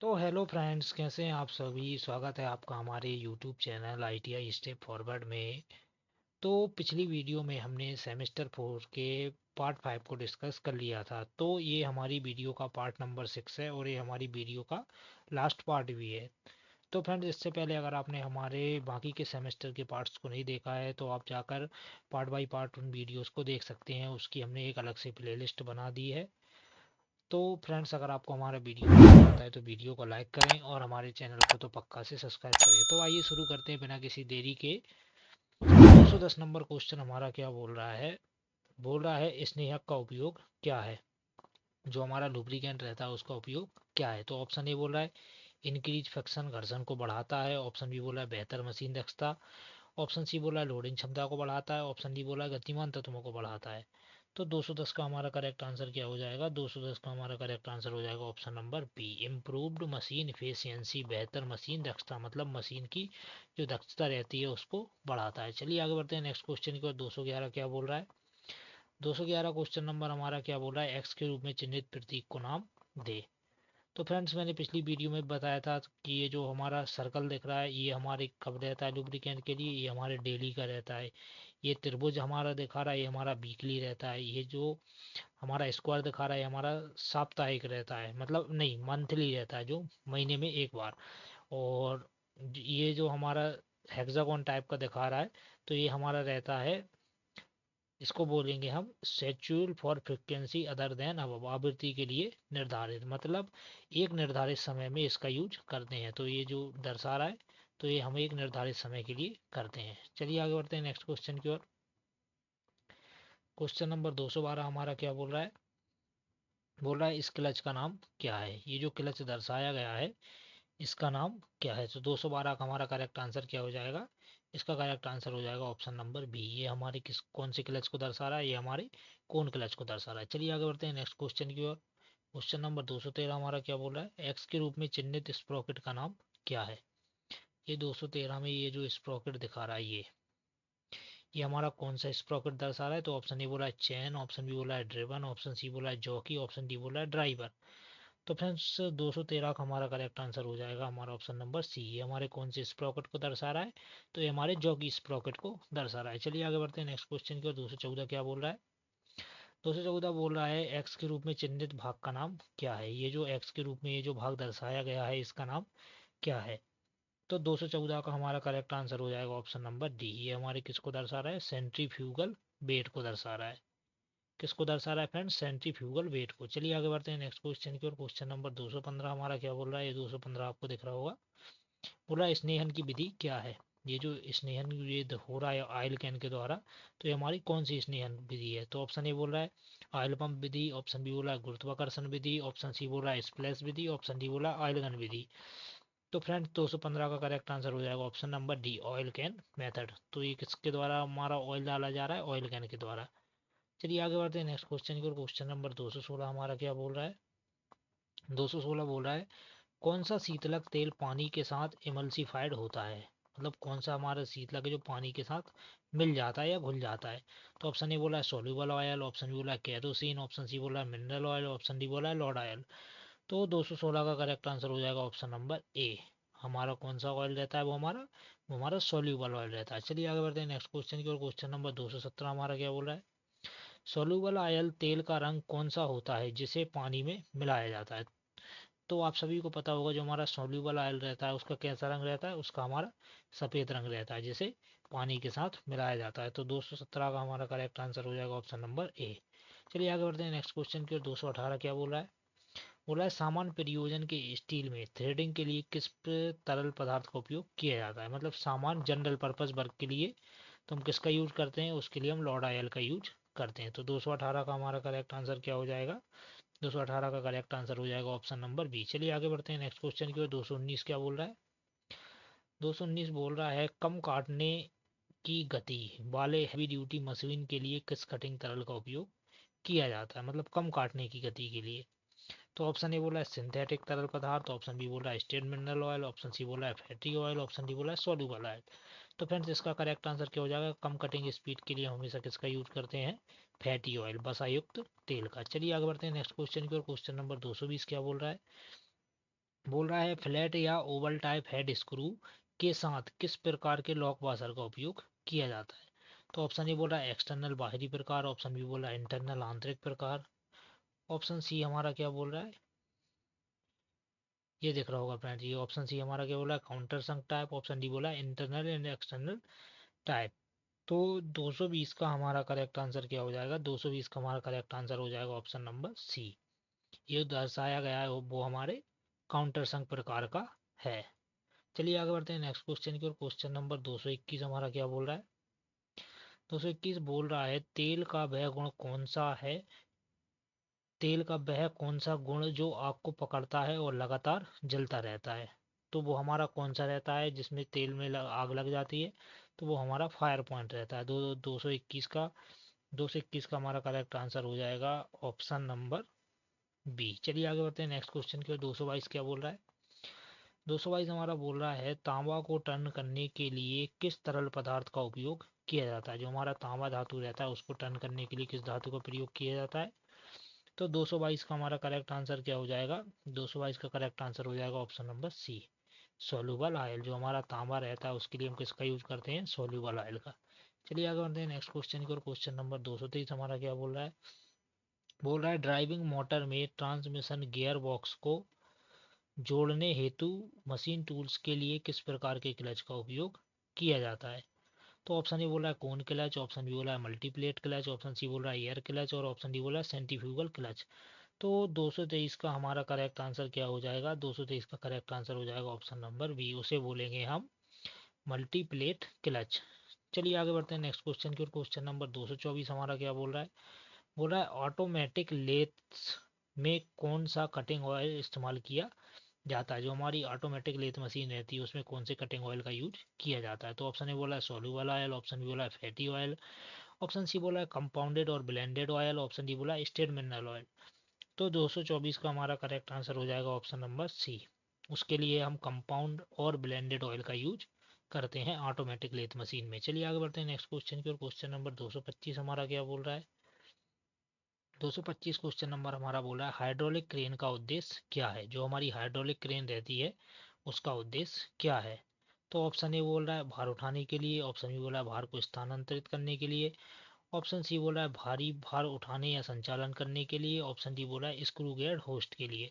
तो hello friends, कैसे हैं आप सभी। स्वागत है आपका हमारे YouTube channel ITI step forward में। तो पिछली वीडियो में हमने सेमेस्टर 4 के पार्ट 5 को डिस्कस कर लिया था। तो ये हमारी वीडियो का पार्ट नंबर 6 है और ये हमारी वीडियो का लास्ट पार्ट भी है। तो फ्रेंड्स, इससे पहले अगर आपने हमारे बाकी के सेमेस्टर के पार्ट्स को नहीं देखा है तो आप जाकर पार्ट बाई पार्ट उन वीडियोस को देख सकते हैं। उसकी हमने एक अलग से प्लेलिस्ट बना दी है। तो फ्रेंड्स, अगर आपको हमारा वीडियो पसंद आता है तो वीडियो को लाइक करें और हमारे चैनल को तो पक्का से सब्सक्राइब करें। तो आइए शुरू करते हैं बिना किसी देरी के। 210 नंबर क्वेश्चन हमारा क्या बोल रहा है स्नेहक का उपयोग क्या है। जो हमारा लुब्रिकेंट रहता है उसका उपयोग क्या है। तो ऑप्शन ए बोल रहा है इंक्रीज फ्रिक्शन, घर्षण को बढ़ाता है। ऑप्शन बी बोला है बेहतर मशीन दक्षता। ऑप्शन सी बोला है लोडिंग क्षमता को बढ़ाता है। ऑप्शन डी बोला है गतिमान तत्वों को बढ़ाता है। तो 210 का हमारा करेक्ट आंसर क्या हो जाएगा। 210 का हमारा करेक्ट आंसर हो जाएगा option number B, improved machine efficiency. बेहतर मशीन दक्षता मतलब मशीन की जो दक्षता रहती है उसको बढ़ाता है। चलिए आगे बढ़ते हैं नेक्स्ट क्वेश्चन की ओर। 211 क्या बोल रहा है। 211 क्वेश्चन नंबर हमारा क्या बोल रहा है, एक्स के रूप में चिन्हित प्रतीक को नाम दे। तो फ्रेंड्स, मैंने पिछली वीडियो में बताया था कि ये जो हमारा सर्कल दिख रहा है ये हमारे कब रहता है लुब्रिकेंट के लिए, ये हमारे डेली का रहता है। ये त्रिभुज हमारा दिखा रहा है ये हमारा वीकली रहता है। ये जो हमारा स्क्वायर दिखा रहा है हमारा साप्ताहिक रहता है, मतलब नहीं मंथली रहता है, जो महीने में एक बार। और ये जो हमारा हेक्सागोन टाइप का दिखा रहा है तो ये हमारा रहता है, इसको बोलेंगे हम schedule for frequency other than, अब आवृत्ति के लिए निर्धारित, मतलब एक निर्धारित समय में इसका यूज करते हैं। तो ये जो दर्शा रहा है तो ये हम एक निर्धारित समय के लिए करते हैं। चलिए आगे बढ़ते हैं नेक्स्ट क्वेश्चन की ओर। क्वेश्चन नंबर 212 हमारा क्या बोल रहा है इस क्लच का नाम क्या है। ये जो क्लच दर्शाया गया है इसका नाम क्या है। तो 212 का हमारा करेक्ट आंसर क्या हो जाएगा। इसका करेक्ट आंसर हो जाएगा ऑप्शन नंबर बी। ये हमारे किस कौन से क्लच को दर्शा रहा है, ये हमारे कौन क्लच को दर्शा रहा है। चलिए आगे बढ़ते हैं नेक्स्ट क्वेश्चन की ओर। क्वेश्चन नंबर 213 हमारा क्या बोल रहा है, एक्स के रूप में चिन्हित स्प्रोकेट का नाम क्या है। ये 213 में ये जो स्प्रोकेट दिखा रहा है ये हमारा कौन सा स्प्रोकेट दर्शा रहा है। तो ऑप्शन ए बोला है चैन, ऑप्शन बी बोला है ड्रिवन, ऑप्शन सी बोला है जॉकी, ऑप्शन डी बोला है ड्राइवर। तो फ्रेंड्स, 213 का हमारा करेक्ट आंसर हो जाएगा हमारा ऑप्शन नंबर सी। ये हमारे कौन से स्प्रोकेट को दर्शा रहा है। तो ये हमारे जॉकी स्प्रोकेट को दर्शा रहा है। चलिए आगे बढ़ते हैं नेक्स्ट क्वेश्चन की ओर। 214 क्या बोल रहा है। 214 बोल रहा है एक्स के रूप में चिन्हित भाग का नाम क्या है। ये जो एक्स के रूप में ये जो भाग दर्शाया गया है इसका नाम क्या है। तो 214 का हमारा करेक्ट आंसर हो जाएगा ऑप्शन नंबर डी। ये हमारे किसको दर्शा रहा है, सेंट्रीफ्यूगल वेट को दर्शा रहा है। किसको दर्शा रहा है फ्रेंड्स, सेंट्रीफ्यूगल वेट को। चलिए आगे बढ़ते हैं नेक्स्ट क्वेश्चन की ओर। क्वेश्चन नंबर 215 हमारा क्या बोल रहा है। ये 215 आपको दिख रहा होगा। बोल रहा है स्नेहन की विधि क्या है। ये जो स्नेहन ये हो रहा है ऑयल कैन के द्वारा, तो ये हमारी कौन सी स्नेहन विधि है। तो ऑप्शन ए बोल रहा है ऑयल पंप विधि, ऑप्शन बी बोल रहा है गुरुत्वाकर्षण विधि, ऑप्शन सी बोल रहा है स्प्लैश विधि, ऑप्शन डी बोला ऑयल गन विधि। तो फ्रेंड्स, 215 का करेक्ट आंसर हो जाएगा option number D, oil can method. तो ये किसके द्वारा हमारा ऑयल डाला जा रहा है, ऑयल कैन के द्वारा। चलिए आगे बढ़ते हैं नेक्स्ट क्वेश्चन की ओर। क्वेश्चन नंबर 216 हमारा क्या बोल रहा है। 216 बोल रहा है कौन सा शीतलक तेल पानी के साथ इमल्सिफाइड होता है। मतलब कौन सा हमारा शीतलक है जो पानी के साथ मिल जाता है या घुल जाता है। तो ऑप्शन ए बोला है सोल्यूबल ऑयल, ऑप्शन बी बोला है केरोसिन, ऑप्शन सी बोला है मिनरल ऑयल, ऑप्शन डी बोला है लॉर्ड ऑयल। तो 216 का करेक्ट आंसर हो जाएगा ऑप्शन नंबर ए। हमारा कौन सा ऑयल रहता है, वो हमारा सोल्यूबल ऑयल रहता है। चलिए आगे बढ़ते हैं नेक्स्ट क्वेश्चन की ओर। क्वेश्चन नंबर 217 हमारा क्या बोल रहा है, सोल्यूबल ऑयल तेल का रंग कौन सा होता है जिसे पानी में मिलाया जाता है। तो आप सभी को पता होगा जो हमारा सोल्यूबल ऑयल रहता है उसका कैसा रंग रहता है, उसका हमारा सफ़ेद रंग रहता है जिसे पानी के साथ मिलाया जाता है। तो 217 का हमारा करेक्ट आंसर हो जाएगा ऑप्शन नंबर ए। चलिए आगे बढ़ते हैं नेक्स्ट क्वेश्चन की ओर। 218 क्या बोल रहा है, बोला है सामान्य प्रयोजन के स्टील में थ्रेडिंग के लिए किस तरल पदार्थ का उपयोग किया जाता है। मतलब सामान्य जनरल पर्पस वर्क के लिए तो हम किसका यूज करते हैं, उसके लिए हम लॉर्ड आयल का यूज करते हैं। तो 218 का हमारा करेक्ट आंसर क्या हो जाएगा। 218 का करेक्ट आंसर हो जाएगा ऑप्शन नंबर बी। चलिए आगे बढ़ते हैं नेक्स्ट क्वेश्चन की ओर। 219 क्या बोल रहा है। 219 बोल रहा है कम काटने की गति वाले हैवी ड्यूटी मशीन के लिए किस कटिंग तरल का उपयोग किया जाता है। मतलब कम काटने की गति के लिए। तो ऑप्शन ए बोला है सिंथेटिक तरल पदार्थ, ऑप्शन बी बोला है state mineral oil, option C बोला है फैटी ऑयल, ऑप्शन डी बोला है सोल्यूबल ऑयल। तो फ्रेंड्स, इसका करेक्ट आंसर क्या हो जाएगा, कम कटिंग स्पीड के लिए हमेशा किसका यूज करते हैं, फैटी ऑयल, वसायुक्त तेल का। चलिए आगे बढ़ते हैं नेक्स्ट क्वेश्चन की ओर। क्वेश्चन नंबर 220 क्या बोल रहा है, बोल रहा है फ्लैट या ओवल टाइप हेड स्क्रू के साथ किस प्रकार के लॉक वाशर का उपयोग किया जाता है। तो ऑप्शन ए बोल रहा है एक्सटर्नल बाहरी प्रकार, ऑप्शन बी बोल रहा है इंटरनल आंतरिक प्रकार, ऑप्शन सी हमारा क्या बोल रहा है, ये दिख रहा होगा फ्रेंड्स, ये ऑप्शन सी हमारा क्या बोला है काउंटर संक टाइप, ऑप्शन डी बोला है इंटरनल एंड एक्सटर्नल टाइप। तो 220 का हमारा करेक्ट आंसर क्या हो जाएगा, 220 का हमारा करेक्ट आंसर हो जाएगा ऑप्शन नंबर सी। ये दर्शाया गया है वो हमारे काउंटर संक प्रकार का है। चलिए आगे बढ़ते हैं नेक्स्ट क्वेश्चन की ओर। क्वेश्चन नंबर 221 हमारा क्या बोल रहा है, 221 बोल रहा है तेल का वह गुण कौन सा है, तेल का वह कौन सा गुण जो आग को पकड़ता है और लगातार जलता रहता है। तो वो हमारा कौन सा रहता है जिसमें तेल में आग लग जाती है, तो वो हमारा फायर पॉइंट रहता है। 221 का हमारा करेक्ट आंसर हो जाएगा ऑप्शन नंबर बी। चलिए आगे बढ़ते हैं नेक्स्ट क्वेश्चन की ओर। 222 क्या बोल रहा है, 222 हमारा बोल रहा है तांबा को टर्न करने के लिए किस तरल पदार्थ का उपयोग किया जाता है। जो हमारा तांबा धातु रहता है उसको टर्न करने के लिए किस धातु का प्रयोग किया जाता है। तो 222 का हमारा करेक्ट आंसर क्या हो जाएगा, 222 का करेक्ट आंसर हो जाएगा option number C soluble oil. जो हमारा तांबा रहता है उसके लिए हम किसका यूज करते हैं, सोल्यूबल ऑयल का। चलिए आगे बढ़ते हैं नेक्स्ट क्वेश्चन की ओर। क्वेश्चन नंबर 223 हमारा क्या बोल रहा है, बोल रहा है ड्राइविंग मोटर में ट्रांसमिशन गियर बॉक्स को जोड़ने हेतु मशीन टूल्स के लिए किस प्रकार के क्लच का उपयोग किया जाता है। तो ऑप्शन ए बोल रहा है कोन क्लच, ऑप्शन बी बोल रहा है मल्टीप्लेट क्लच, ऑप्शन सी बोल रहा है एयर क्लच और ऑप्शन डी बोल रहा है सेंट्रीफ्यूगल क्लच। तो 223 का हमारा करेक्ट आंसर क्या हो जाएगा, 223 का करेक्ट आंसर हो जाएगा ऑप्शन नंबर बी, उसे बोलेंगे हम मल्टीप्लेट क्लच। चलिए आगे बढ़ते हैं नेक्स्ट क्वेश्चन की ओर। क्वेश्चन नंबर 224 हमारा क्या बोल रहा है, बोल रहा है ऑटोमेटिक लेथ्स में कौन सा कटिंग ऑयल इस्तेमाल किया जाता है। जो हमारी ऑटोमेटिक लेथ मशीन रहती है उसमें कौन से कटिंग ऑयल का यूज किया जाता है। तो ऑप्शन ए बोला है सोल्यूबल ऑयल, ऑप्शन बी बोला है फैटी ऑयल, ऑप्शन सी बोला है कंपाउंडेड और ब्लेंडेड ऑयल, ऑप्शन डी बोला है स्टेट मिनरल ऑयल। तो 224 का हमारा करेक्ट आंसर हो जाएगा ऑप्शन नंबर सी। उसके लिए हम कंपाउंड और ब्लेंडेड ऑयल का यूज करते हैं ऑटोमेटिक लेथ मशीन में। चलिए आगे बढ़ते हैं नेक्स्ट क्वेश्चन की ओर। क्वेश्चन नंबर 225 हमारा क्या बोल रहा है, 225 क्वेश्चन नंबर हमारा बोल रहा है हाइड्रोलिक क्रेन का उद्देश्य क्या है। जो हमारी हाइड्रोलिक क्रेन रहती है उसका उद्देश्य क्या है। तो ऑप्शन ए बोल रहा है भार उठाने के लिए, ऑप्शन बी बोल रहा है भार को स्थानांतरित करने के लिए, ऑप्शन सी बोल रहा है भारी भार उठाने या संचालन करने के लिए, ऑप्शन डी बोल रहा है स्क्रू गेयर होस्ट के लिए।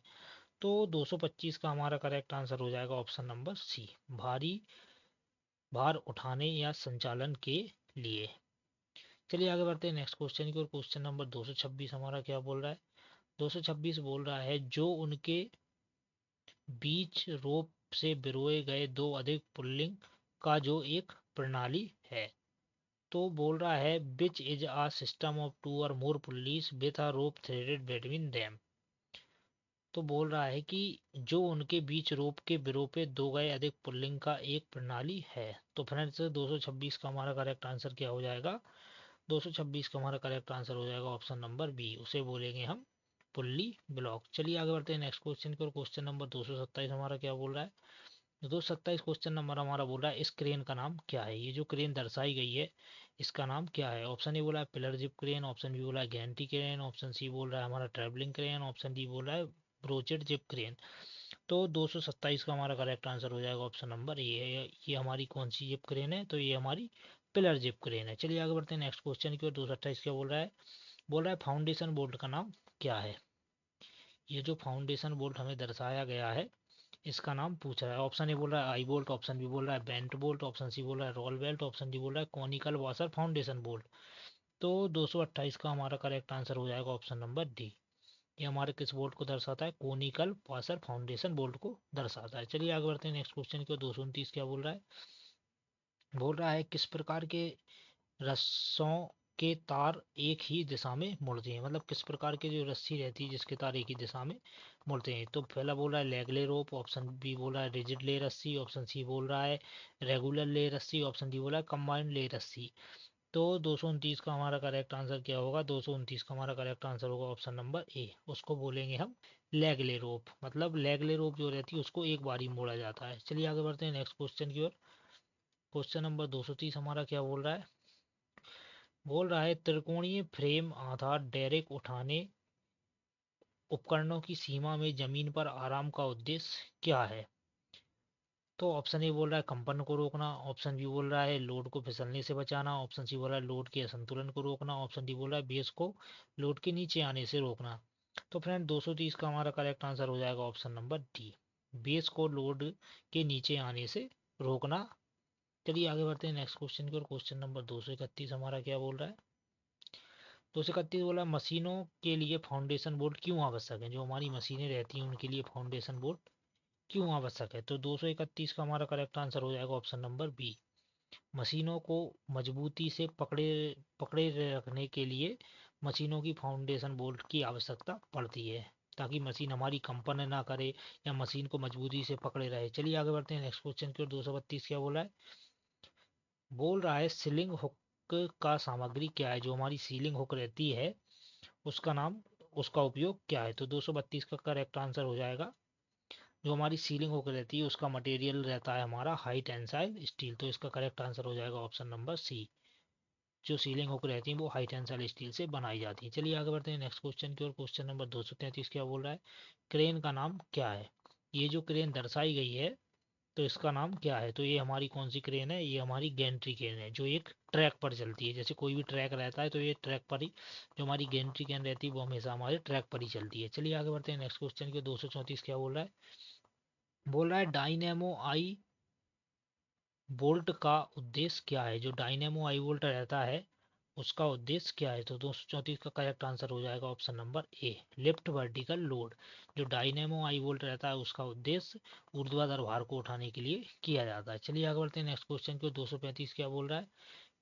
तो 225 का हमारा करेक्ट आंसर हो जाएगा ऑप्शन नंबर सी भारी भार उठाने या संचालन के लिए। चलिए आगे बढ़ते हैं नेक्स्ट क्वेश्चन की ओर। क्वेश्चन नंबर 226 हमारा क्या बोल रहा है, 226 बोल रहा है जो उनके बीच रोप से बिरोए गए दो अधिक पुल्लिंग का जो एक प्रणाली है। तो बोल रहा है which is a system of two or more pulleys with a rope threaded between them. तो बोल रहा है कि जो उनके बीच रोप के बिरो पे दो गए अधिक पुल्लिंग का एक प्रणाली है। तो फ्रेंड्स 226 का हमारा करेक्ट आंसर क्या हो जाएगा, 226 का हमारा करेक्ट आंसर हो जाएगा ऑप्शन नंबर बी, उसे बोलेंगे हम पुल्ली ब्लॉक। चलिए आगे बढ़ते हैं नेक्स्ट क्वेश्चन की ओर। क्वेश्चन नंबर 227 हमारा क्या बोल रहा है, 227 क्वेश्चन नंबर हमारा बोल रहा है इस क्रेन का नाम क्या है। ये जो क्रेन दर्शाई गई है इसका नाम क्या है। ऑप्शन ए बोला है pillar jib crane, option B बोला है गैंटी क्रेन, ऑप्शन सी बोल रहा है हमारा ट्रैवलिंग क्रेन, ऑप्शन डी बोल रहा है ब्रोचेड जिप क्रेन। तो 227 का हमारा करेक्ट आंसर हो जाएगा ऑप्शन नंबर ये हमारी कौन सी जिप क्रेन है, तो ये हमारी पिलर जिप क्रेन है। चलिए आगे बढ़ते हैं नेक्स्ट क्वेश्चन की ओर। 228 क्या बोल रहा है, बोल रहा है फाउंडेशन बोल्ट का नाम क्या है। ये जो फाउंडेशन बोल्ट हमें दर्शाया गया है इसका नाम पूछ रहा है। ऑप्शन ए बोल रहा है आई बोल्ट, ऑप्शन बी बोल रहा है बेंट बोल्ट, ऑप्शन सी बोल रहा है रोल बेल्ट, ऑप्शन डी बोल रहा है कॉनिकल वाशर फाउंडेशन बोल्ट। तो 228 का हमारा करेक्ट आंसर हो जाएगा ऑप्शन नंबर डी। ये हमारे किस बोल्ट को दर्शाता है, कोनिकल वाशर फाउंडेशन बोल्ट को दर्शाता है। चलिए आगे बढ़ते हैं नेक्स्ट क्वेश्चन की। 229 क्या बोल रहा है, बोल रहा है किस प्रकार के रस्सों के तार एक ही दिशा में मुड़ते हैं। मतलब किस प्रकार के जो रस्सी रहती है जिसके तार एक ही दिशा में मुड़ते हैं। तो पहला बोल रहा है लेगले रोप, ऑप्शन बी बोल रहा है रिजिड ले रस्सी, ऑप्शन सी बोल रहा है रेगुलर ले रस्सी, ऑप्शन डी बोल रहा है कंबाइंड ले रस्सी। तो 229 का हमारा करेक्ट आंसर क्या होगा, 229 का हमारा करेक्ट आंसर होगा ऑप्शन नंबर ए, उसको बोलेंगे हम लेगले रोप। मतलब लेगले रोप जो रहती है उसको एक बार ही मोड़ा जाता है। चलिए आगे बढ़ते हैं नेक्स्ट क्वेश्चन की ओर। क्वेश्चन नंबर 230 हमारा क्या बोल रहा है, बोल रहा है त्रिकोणीय फ्रेम आधार डेरेक उठाने उपकरणों की सीमा में जमीन पर आराम का उद्देश्य क्या है? तो ऑप्शन ए बोल रहा है कंपन को रोकना, ऑप्शन बी बोल रहा है लोड को फिसलने से बचाना, ऑप्शन सी बोल रहा है लोड के असंतुलन को रोकना, ऑप्शन डी बोल रहा है बेस को लोड के नीचे आने से रोकना। तो फ्रेंड 230 का हमारा करेक्ट आंसर हो जाएगा ऑप्शन नंबर डी, बेस को लोड के नीचे आने से रोकना। चलिए आगे बढ़ते हैं नेक्स्ट क्वेश्चन की ओर। क्वेश्चन नंबर 231 हमारा क्या बोल रहा है? 231 बोला मशीनों के लिए फाउंडेशन बोर्ड क्यों आवश्यक है? जो हमारी मशीनें रहती हैं उनके लिए फाउंडेशन बोर्ड क्यों आवश्यक है? तो 231 का हमारा करेक्ट आंसर हो जाएगा ऑप्शन नंबर बी, मशीनों को मजबूती से पकड़े पकड़े रखने के लिए मशीनों की फाउंडेशन बोल्ट की आवश्यकता पड़ती है, ताकि मशीन हमारी कंपन ना करे या मशीन को मजबूती से पकड़े रहे। चलिए आगे बढ़ते हैं नेक्स्ट क्वेश्चन की ओर। 232 क्या बोला है? बोल रहा है सीलिंग हुक का सामग्री क्या है? जो हमारी सीलिंग हुक रहती है उसका नाम, उसका उपयोग क्या है? तो 232 का करेक्ट आंसर हो जाएगा, जो हमारी सीलिंग हुक रहती है उसका मटेरियल रहता है हमारा हाई टेंसाइल स्टील। तो इसका करेक्ट आंसर हो जाएगा ऑप्शन नंबर सी, जो सीलिंग हुक रहती है वो हाई टेंसाइल स्टील से बनाई जाती है। चलिए आगे बढ़ते हैं नेक्स्ट क्वेश्चन की ओर। क्वेश्चन नंबर 233 क्या बोल रहा है? क्रेन का नाम क्या है? ये जो क्रेन दर्शाई गई है तो इसका नाम क्या है? तो ये हमारी कौन सी क्रेन है? ये हमारी गैंट्री क्रेन है, जो एक ट्रैक पर चलती है। जैसे कोई भी ट्रैक रहता है तो ये ट्रैक पर ही, जो हमारी गैंट्री क्रेन रहती है वो हमेशा हमारे ट्रैक पर ही चलती है। चलिए आगे बढ़ते हैं नेक्स्ट क्वेश्चन की। 234 क्या बोल रहा है? बोल रहा है डायनेमो आई बोल्ट का उद्देश्य क्या है? जो डायनेमो आई बोल्ट रहता है उसका उद्देश्य क्या है? तो 234 का करेक्ट आंसर हो जाएगा ऑप्शन नंबर ए, लिफ्ट वर्टिकल लोड। जो डायनेमो आई बोल्ट रहता है उसका उद्देश्य ऊर्ध्वाधर भार को उठाने के लिए किया जाता है। चलिए आगे बढ़ते हैं नेक्स्ट क्वेश्चन की। 235 क्या बोल रहा है?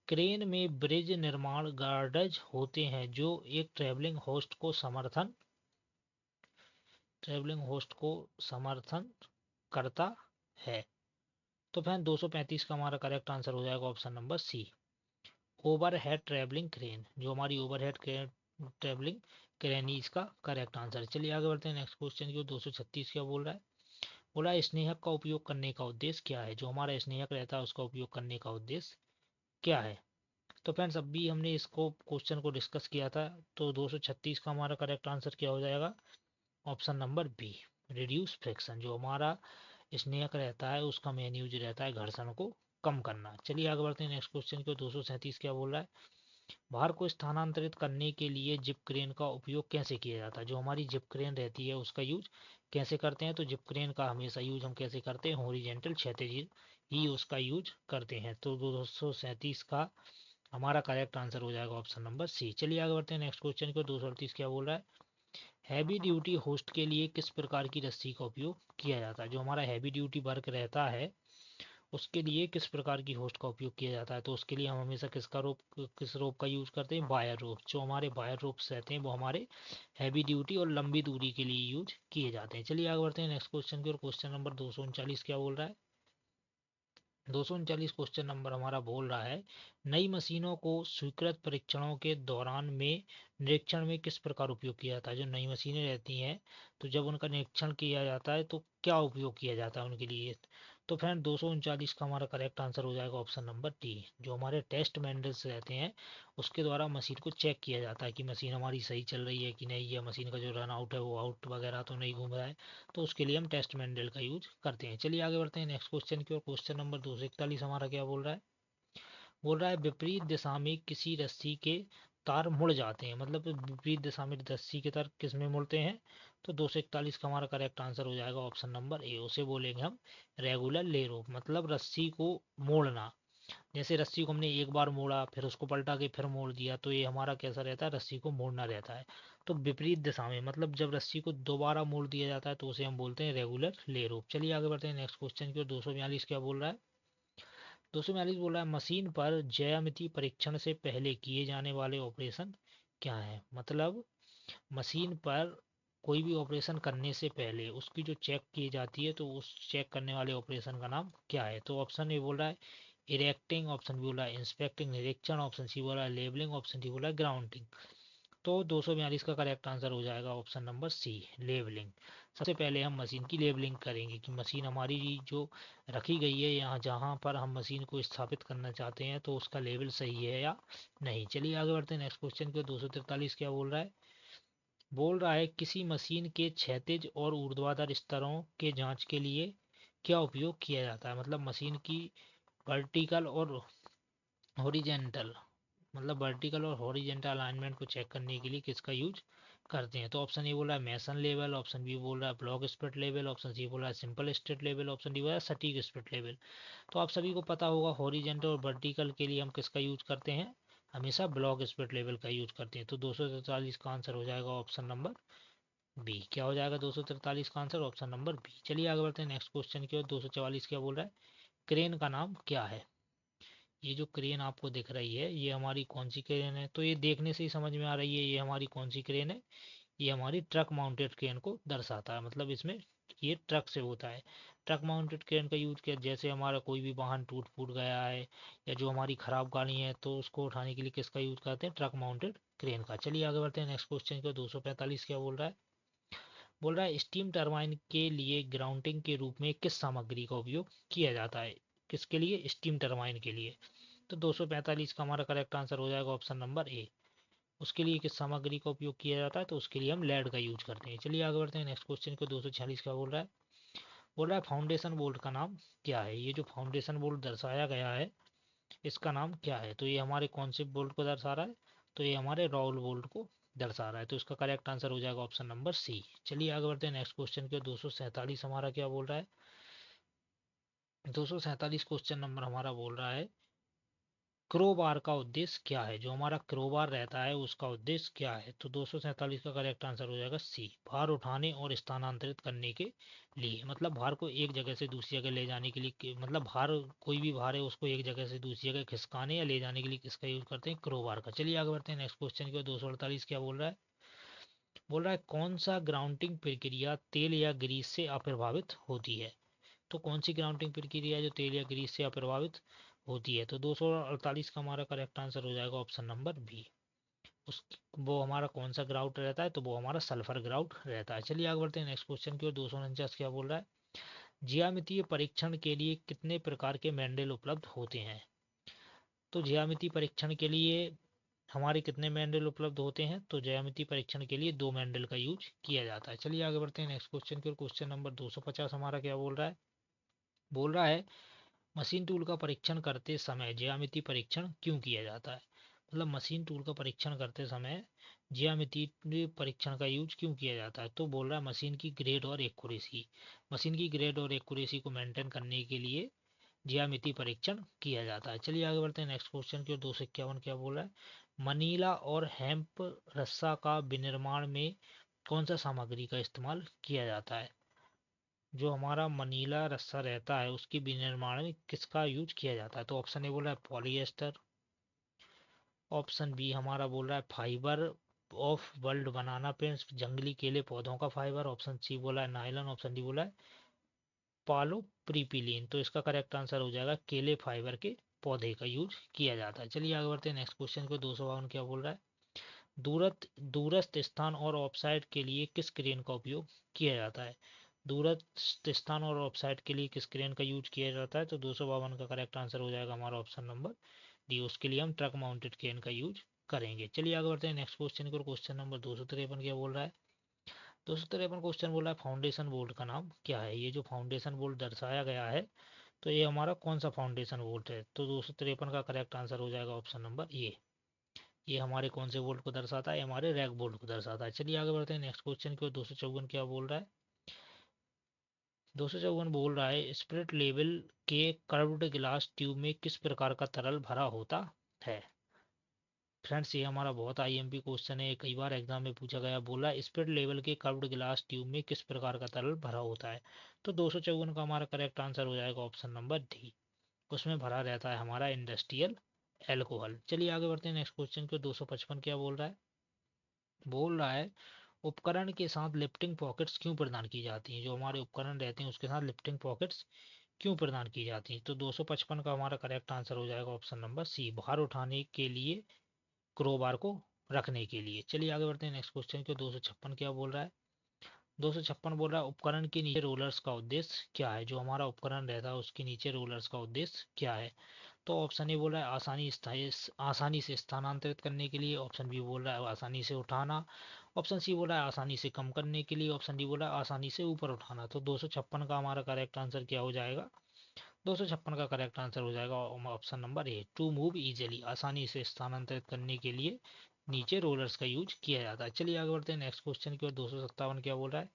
क्रेन में ब्रिज निर्माण गार्डज होते हैं जो एक ट्रेवलिंग होस्ट को समर्थन करता है। तो फ्रेंड 235 का हमारा करेक्ट आंसर हो जाएगा option number C, overhead travelling crane. जो हमारी ओवर हेड ट्रेवलिंग क्रेन ही इसका करेक्ट आंसर है। चलिए आगे बढ़ते हैं नेक्स्ट क्वेश्चन की। 236 क्या बोल रहा है? बोला स्नेहक का उपयोग करने का उद्देश्य क्या है? जो हमारा स्नेहक रहता है उसका उपयोग करने का उद्देश्य क्या है? तो फ्रेंड्स अभी हमने इसको क्वेश्चन को डिस्कस किया था। तो 236 का हमारा करेक्ट आंसर क्या हो जाएगा? Option number B, reduce friction. जो हमारा स्नेहक रहता है उसका मेन यूज रहता है घर्षण को कम करना। चलिए आगे बढ़ते हैं नेक्स्ट क्वेश्चन की। 237 क्या बोल रहा है? भार को स्थानांतरित करने के लिए जिप क्रेन का उपयोग कैसे किया जाता है? जो हमारी जिप क्रेन रहती है उसका यूज कैसे करते हैं? तो जिप क्रेन का हमेशा यूज हम कैसे करते हैं? हॉरिजेंटल क्षैतिज ही उसका यूज करते हैं। तो 237 का हमारा करेक्ट आंसर हो जाएगा ऑप्शन नंबर सी। चलिए आगे बढ़ते हैं नेक्स्ट क्वेश्चन को। 238 क्या बोल रहा है? हैवी ड्यूटी होस्ट के लिए किस प्रकार की रस्सी का उपयोग किया जाता है? जो हमारा हैवी ड्यूटी वर्क रहता है उसके लिए किस प्रकार की होस्ट का उपयोग किया जाता है? तो उसके लिए हम हमेशा किस रोप का यूज करते हैं? Wire rope. जो हमारे वायर रोप्स रहते हैं वो हमारे हैवी ड्यूटी और लंबी दूरी के लिए यूज किए जाते हैं। चलिए आगे बढ़ते हैं नेक्स्ट क्वेश्चन की। और क्वेश्चन नंबर 239 क्या बोल रहा है? 239 क्वेश्चन नंबर हमारा बोल रहा है नई मशीनों को स्वीकृत परीक्षणों के दौरान में निरीक्षण में किस प्रकार उपयोग किया जाता है? जो नई मशीनें रहती हैं तो जब उनका निरीक्षण किया जाता है तो क्या उपयोग किया जाता है उनके लिए? तो फ्रेंड 239 का हमारा करेक्ट आंसर हो जाएगा ऑप्शन नंबर डी, जो हमारे टेस्ट मैंडल्स रहते हैं उसके द्वारा मशीन को चेक किया जाता है कि मशीन हमारी सही चल रही है कि नहीं, या मशीन का जो रन आउट है वो आउट वगैरह तो नहीं घूम रहा है। तो उसके लिए हम टेस्ट मैंडल का यूज करते हैं। चलिए आगे बढ़ते हैं नेक्स्ट क्वेश्चन की ओर। क्वेश्चन नंबर 241 हमारा क्या बोल रहा है? बोल रहा है विपरीत दिशा में किसी रस्सी के तार मुड़ जाते हैं। मतलब विपरीत दिशा में रस्सी के तार किस में मुड़ते हैं? तो 241 का हमारा करेक्ट आंसर हो जाएगा ऑप्शन नंबर ए, उसे बोलेंगे हम रेगुलर ले रोप। मतलब रस्सी को मोड़ना, जैसे रस्सी को हमने एक बार मोड़ा फिर उसको पलटा के फिर मोड़ दिया, तो ये हमारा कैसा रहता है? रस्सी को मोड़ना रहता है। तो विपरीत दिशा में मतलब जब रस्सी को दोबारा मोड़ दिया जाता है तो उसे हम बोलते हैं रेगुलर ले रोप। चलिए आगे बढ़ते हैं नेक्स्ट क्वेश्चन की ओर। 242 क्या बोल रहा है? 242 बोल रहा है मशीन पर ज्यामिति परीक्षण से पहले किए जाने वाले ऑपरेशन क्या है? मतलब मशीन पर कोई भी ऑपरेशन करने से पहले उसकी जो चेक की जाती है तो उस चेक करने वाले ऑपरेशन का नाम क्या है? तो ऑप्शन ए बोल रहा है इरेक्टिंग, ऑप्शन बी बोल रहा है इंस्पेक्टिंग निरीक्षण, ऑप्शन सी बोल रहा है लेबलिंग, ऑप्शन डी बोल रहा है ग्राउंडिंग। तो 242 का करेक्ट आंसर हो जाएगा ऑप्शन नंबर सी, लेबलिंग। सबसे पहले हम मशीन की लेबलिंग करेंगे कि मशीन हमारी जो रखी गई है यहाँ जहाँ पर हम मशीन को स्थापित करना चाहते हैं तो उसका लेवल सही है या नहीं। चलिए आगे बढ़ते हैं नेक्स्ट क्वेश्चन के। 243 क्या बोल रहा है? बोल रहा है किसी मशीन के क्षैतिज और ऊर्ध्वाधर स्तरों के जांच के लिए क्या उपयोग किया जाता है। मतलब मशीन की वर्टिकल और हॉरिजेंटल, मतलब वर्टिकल और हॉरिजेंटल अलाइनमेंट को चेक करने के लिए किसका यूज करते हैं। तो ऑप्शन ए बोल रहा है मेसन लेवल, ऑप्शन बी बोल रहा है block spirit level, option C बोल रहा है simple straight level, option D बोल रहा है सटीक स्पिरिट लेवल। तो आप सभी को पता होगा हॉरिजेंटल और वर्टिकल के लिए हम किसका यूज करते हैं, हमेशा ब्लॉक स्पिरिट लेवल का यूज करते हैं। तो 243 का आंसर हो जाएगा ऑप्शन नंबर बी। क्या हो जाएगा 243 का आंसर, ऑप्शन नंबर बी। चलिए आगे बढ़ते हैं नेक्स्ट क्वेश्चन की ओर। 244 क्या बोल रहा है, क्रेन का नाम क्या है। ये जो क्रेन आपको दिख रही है ये हमारी कौन सी क्रेन है, तो ये देखने से ही समझ में आ रही है ये हमारी कौन सी क्रेन है। ये हमारी ट्रक माउंटेड क्रेन को दर्शाता है, मतलब इसमें ये ट्रक से होता है। ट्रक माउंटेड क्रेन का यूज किया, जैसे हमारा कोई भी वाहन टूट फूट गया है या जो हमारी खराब गाड़ी है तो उसको उठाने के लिए किसका यूज करते हैं, ट्रक माउंटेड क्रेन का। चलिए आगे बढ़ते हैं नेक्स्ट क्वेश्चन को। 245 क्या बोल रहा है, बोल रहा है स्टीम टरबाइन के लिए ग्राउंडिंग के रूप में किस सामग्री का उपयोग किया जाता है। किसके लिए, स्टीम टरबाइन के लिए। तो 245 का हमारा करेक्ट आंसर हो जाएगा ऑप्शन नंबर ए। उसके लिए किस सामग्री का उपयोग किया जाता है, तो उसके लिए हम लेड का यूज करते हैं। चलिए आगे बढ़ते हैं नेक्स्ट क्वेश्चन को। 246 का बोल रहा है, बोल रहा है फाउंडेशन बोल्ट का नाम क्या है। ये जो फाउंडेशन बोल्ट दर्शाया गया है इसका नाम क्या है। तो ये हमारे कौन से बोल्ट को दर्शा रहा है, तो ये हमारे राउल बोल्ट को दर्शा रहा है। तो इसका करेक्ट आंसर हो जाएगा ऑप्शन नंबर सी। चलिए आगे बढ़ते हैं नेक्स्ट क्वेश्चन के। 247 हमारा क्या बोल रहा है, 247 क्वेश्चन नंबर हमारा बोल रहा है क्रोबार का उद्देश्य क्या है। जो हमारा क्रोबार रहता है उसका उद्देश्य क्या है। तो 247 का करेक्ट आंसर हो जाएगा सी, भार उठाने और स्थानांतरित करने के लिए। मतलब भार को एक जगह से दूसरी जगह ले जाने के लिए मतलब भार, कोई भी भार है उसको एक जगह से दूसरी जगह खिसकाने या ले जाने के लिए किसका यूज करते हैं, क्रोबार का। चलिए आगे बढ़ते हैं नेक्स्ट क्वेश्चन की। 248 क्या बोल रहा है, बोल रहा है कौन सा ग्राउंडिंग प्रक्रिया तेल या ग्रीस से अप्रभावित होती है। तो कौन सी ग्राउंडिंग प्रक्रिया है जो तेल या ग्रीस से अप्रभावित होती है। तो 248 का हमारा करेक्ट आंसर हो जाएगा ऑप्शन नंबर बी। उस वो हमारा कौन सा ग्राउट रहता है, तो वो हमारा सल्फर ग्राउट रहता है। चलिए आगे बढ़ते हैं नेक्स्ट क्वेश्चन की ओर। 249 क्या बोल रहा है, ज्यामितीय परीक्षण के लिए कितने प्रकार के मेंडल उपलब्ध होते हैं। तो ज्यामितीय परीक्षण के लिए हमारे कितने मेंडल उपलब्ध होते हैं, तो ज्यामितीय परीक्षण के लिए 2 मेंडल का यूज किया जाता है। चलिए आगे बढ़ते हैं नेक्स्ट क्वेश्चन की ओर। क्वेश्चन नंबर 250 हमारा क्या बोल रहा है, बोल रहा है मशीन टूल का परीक्षण करते समय ज्यामितीय परीक्षण क्यों किया जाता है। मतलब मशीन टूल का परीक्षण करते समय ज्यामितीय परीक्षण का यूज क्यों किया जाता है। तो बोल रहा है मशीन की ग्रेड और एक्यूरेसी, मशीन की ग्रेड और एक्यूरेसी को मेंटेन करने के लिए ज्यामितीय परीक्षण किया जाता है। चलिए आगे बढ़ते हैं नेक्स्ट क्वेश्चन की ओर। 251 क्या बोल रहा है, मनीला और हेम्प रस्सा का विनिर्माण में कौन सा सामग्री का इस्तेमाल किया जाता है। जो हमारा मनीला रस्सा रहता है उसकी विनिर्माण में किसका यूज किया जाता है। तो ऑप्शन ए बोल रहा है पॉलिएस्टर, ऑप्शन बी हमारा बोल रहा है fibre of world banana paints, जंगली केले पौधों का फाइबर, ऑप्शन सी बोला है नायलॉन, ऑप्शन डी बोला है पॉलीप्रोपिलीन। तो इसका करेक्ट आंसर हो जाएगा केले फाइबर के पौधे का यूज किया जाता है। चलिए आगे बढ़ते हैं नेक्स्ट क्वेश्चन को। 252 क्या बोल रहा है, दूरस्थ स्थान और ऑफसाइट के लिए किस क्रेन का उपयोग किया जाता है। दूरस्थ स्थान और ऑफसाइट के लिए किस क्रेन का यूज किया जाता है। तो 252 का करेक्ट आंसर हो जाएगा हमारा ऑप्शन नंबर डी, उसके लिए हम ट्रक माउंटेड क्रेन का यूज करेंगे। चलिए आगे बढ़ते हैं नेक्स्ट क्वेश्चन को। क्वेश्चन नंबर 253 क्या बोल रहा है, 253 क्वेश्चन बोल रहा है फाउंडेशन बोल्ट का नाम क्या है। ये जो फाउंडेशन बोल्ट दर्शाया गया है तो ये हमारा कौन सा फाउंडेशन बोल्ट है। तो 253 का करेक्ट आंसर हो जाएगा ऑप्शन नंबर ये हमारे कौन से बोल्ट को दर्शाता है, हमारे रैक बोल्ट को दर्शाता है। चलिए आगे बढ़ते हैं नेक्स्ट क्वेश्चन की ओर। 254 क्या बोल रहा है, 254 बोल रहा है स्पिरिट लेवल के कर्व्ड ग्लास ट्यूब में किस प्रकार का तरल भरा होता है। फ्रेंड्स ये हमारा बहुत आईएमपी क्वेश्चन है, कई बार एग्जाम में पूछा गया। बोला स्पिरिट लेवल के कर्व्ड ग्लास ट्यूब में किस प्रकार का तरल भरा होता है। तो 254 का हमारा करेक्ट आंसर हो जाएगा ऑप्शन नंबर डी, उसमें भरा रहता है हमारा इंडस्ट्रियल एल्कोहल। चलिए आगे बढ़ते हैं नेक्स्ट क्वेश्चन को। 255 क्या बोल रहा है, बोल रहा है उपकरण के साथ लिफ्टिंग पॉकेट्स क्यों प्रदान की जाती हैं। जो हमारे उपकरण रहते हैं उसके साथ लिफ्टिंग पॉकेट्स क्यों प्रदान की जाती हैं। तो 255 का हमारा करेक्ट आंसर हो जाएगा ऑप्शन नंबर सी, भार उठाने के लिए, क्रोबार को रखने के लिए। चलिए आगे बढ़ते हैं नेक्स्ट क्वेश्चन को। 256 क्या बोल रहा है, 256 बोल रहा है उपकरण के नीचे रोलर्स का उद्देश्य क्या है। जो हमारा उपकरण रहता है उसके नीचे रोलर्स का उद्देश्य क्या है। तो ऑप्शन ए बोल रहा है आसानी से स्थानांतरित करने के लिए, ऑप्शन बी बोल रहा है आसानी से उठाना, ऑप्शन सी बोला है आसानी से कम करने के लिए, ऑप्शन डी बोला है आसानी से ऊपर उठाना। तो 256 का हमारा करेक्ट आंसर क्या हो जाएगा? 256 का करेक्ट आंसर हो जाएगा option number A, to move easily, आसानी से स्थानांतरित करने के लिए नीचे रोलर्स का यूज किया जाता है। चलिए आगे बढ़ते हैं नेक्स्ट क्वेश्चन की ओर। 257 क्या बोल रहा है?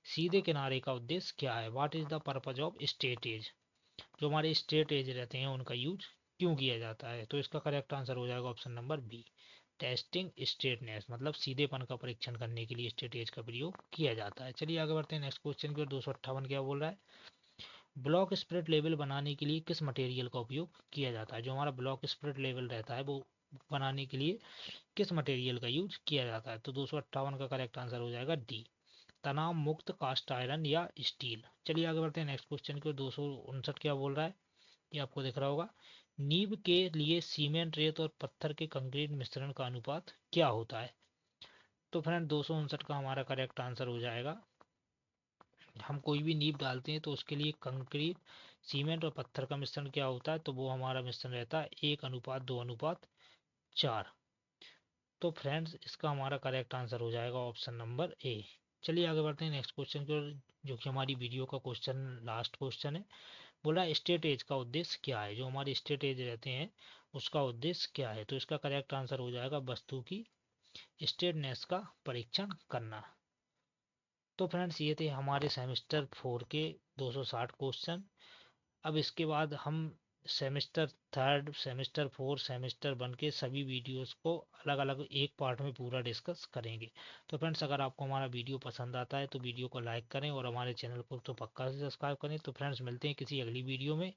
सीधे किनारे का उद्देश्य क्या है? What is the purpose of straight edge? जो हमारे स्ट्रेट एज रहते हैं उनका यूज क्यों किया जाता है? तो इसका करेक्ट आंसर हो जाएगा option number B, testing straightness, मतलब सीधेपन का परीक्षण करने के लिए स्ट्रेट एज का प्रयोग किया जाता है। चलिए आगे बढ़ते हैं नेक्स्ट क्वेश्चन की ओर। 258 क्या बोल रहा है? ब्लॉक स्प्रेड लेवल बनाने के लिए किस मटेरियल का उपयोग किया जाता है? जो हमारा ब्लॉक स्प्रेड लेवल रहता है वो बनाने के लिए किस मटेरियल का यूज किया जाता है? तो 258 का करेक्ट आंसर हो जाएगा डी, तनाव मुक्त कास्ट आयरन या स्टील। चलिए आगे बढ़ते हैं नेक्स्ट क्वेश्चन की ओर। 259 क्या बोल रहा है? ये आपको दिख रहा होगा। नींव के लिए सीमेंट, रेत और पत्थर के कंक्रीट मिश्रण का अनुपात क्या होता है? तो फ्रेंड 259 का हमारा करेक्ट आंसर हो जाएगा, हम कोई भी नींव डालते हैं तो उसके लिए कंक्रीट, सीमेंट और पत्थर का मिश्रण क्या होता है? तो वो हमारा मिश्रण रहता है 1:2:4। तो फ्रेंड्स इसका हमारा करेक्ट आंसर हो जाएगा ऑप्शन नंबर ए। चलिए आगे बढ़ते हैं नेक्स्ट क्वेश्चन की ओर, जो कि हमारी वीडियो का क्वेश्चन लास्ट क्वेश्चन है। बोला स्टेट एज का उद्देश्य क्या है? जो हमारे स्टेट एज रहते हैं उसका उद्देश्य क्या है? तो इसका करेक्ट आंसर हो जाएगा वस्तु की स्टेटनेस का परीक्षण करना। तो फ्रेंड्स ये थे हमारे सेमेस्टर 4 के 260 क्वेश्चन। अब इसके बाद हम सेमेस्टर 3, सेमेस्टर 4, सेमेस्टर 1 के सभी वीडियोस को अलग अलग एक पार्ट में पूरा डिस्कस करेंगे। तो फ्रेंड्स अगर आपको हमारा वीडियो पसंद आता है तो वीडियो को लाइक करें और हमारे चैनल को तो पक्का से सब्सक्राइब करें। तो फ्रेंड्स मिलते हैं किसी अगली वीडियो में।